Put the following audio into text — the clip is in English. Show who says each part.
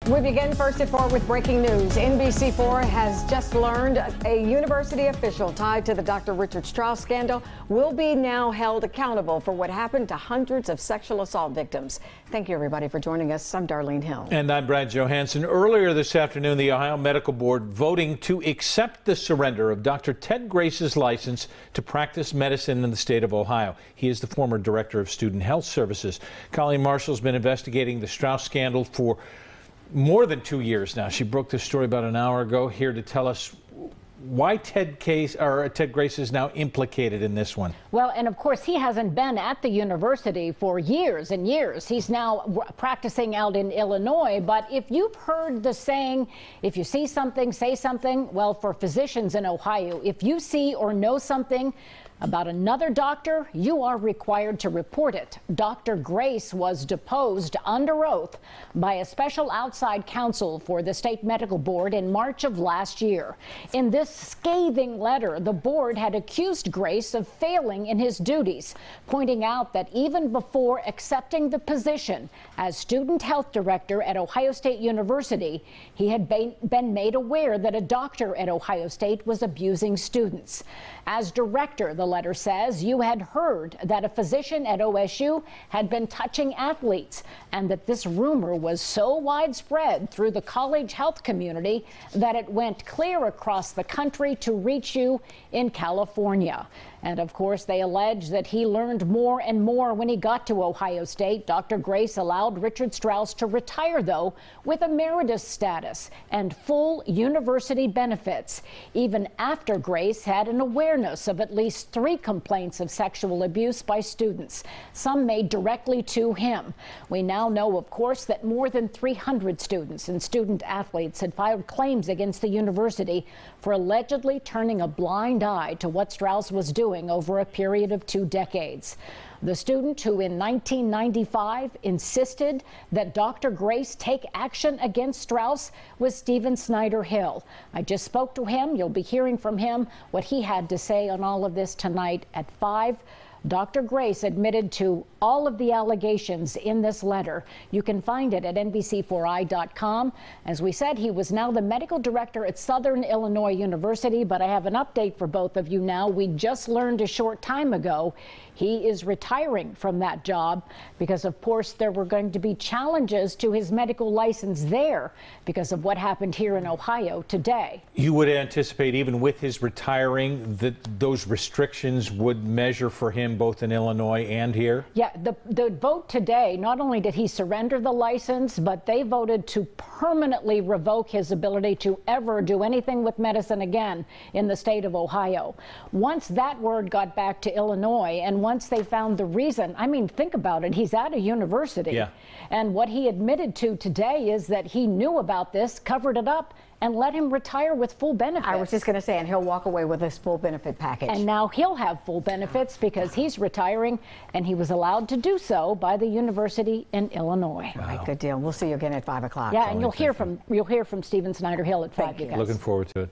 Speaker 1: We begin first at 4 with breaking news. NBC4 has just learned a university official tied to the Dr. Richard Strauss scandal will be now held accountable for what happened to hundreds of sexual assault victims. Thank you, everybody, for joining us. I'm Darlene Hill.
Speaker 2: And I'm Brad Johansson. Earlier this afternoon, the Ohio Medical Board voting to accept the surrender of Dr. Ted Grace's license to practice medicine in the state of Ohio. He is the former director of student health services. Colleen Marshall's been investigating the Strauss scandal for more than 2 years now. She broke this story about an hour ago, here to tell us why Ted Grace is now implicated in this one.
Speaker 3: Well, and of course, he hasn't been at the university for years and years. He's now practicing out in Illinois. But if you've heard the saying, if you see something, say something, well, for physicians in Ohio, if you see or know something about another doctor, you are required to report it. Dr. Grace was deposed under oath by a special outside counsel for the state medical board in March of last year. In this scathing letter, the board had accused Grace of failing in his duties, pointing out that even before accepting the position as student health director at Ohio State University, he had been made aware that a doctor at Ohio State was abusing students. As director, the letter says, you had heard that a physician at OSU had been touching athletes, and that this rumor was so widespread through the college health community that it went clear across the country to reach you in California. And of course, they allege that he learned more and more when he got to Ohio State. Dr. Grace allowed Richard Strauss to retire, though, with emeritus status and full university benefits, even after Grace had an awareness of at least 3 complaints of sexual abuse by students, some made directly to him. We now know, of course, that more than 300 students and student athletes had filed claims against the university for allegedly turning a blind eye to what Strauss was doing over a period of 2 decades. The student who in 1995 insisted that Dr. Grace take action against Strauss was Stephen Snyder-Hill. I just spoke to him. You'll be hearing from him what he had to say on all of this tonight at 5. Dr. Grace admitted to all of the allegations in this letter. You can find it at NBC4i.com. As we said, he was now the medical director at Southern Illinois University, but I have an update for both of you now. We just learned a short time ago he is retiring from that job because, of course, there were going to be challenges to his medical license there because of what happened here in Ohio today. You
Speaker 2: would anticipate, even with his retiring, that those restrictions would measure for him both in Illinois and here?
Speaker 3: Yeah, the vote today, not only did he surrender the license, but they voted to permanently revoke his ability to ever do anything with medicine again in the state of Ohio. Once that word got back to Illinois, and once they found the reason, I mean, think about it, he's at a university.
Speaker 2: Yeah.
Speaker 3: And what he admitted to today is that he knew about this, covered it up, and let him retire with full benefits.
Speaker 1: I was just going to say, and he'll walk away with his full benefit package.
Speaker 3: And now he'll have full benefits because he's retiring, and he was allowed to do so by the university in Illinois.
Speaker 1: Wow. All right, good deal. We'll see you again at 5 o'clock.
Speaker 3: Yeah, and you'll hear from Stephen Snyder-Hill at 5.
Speaker 2: Looking forward to it.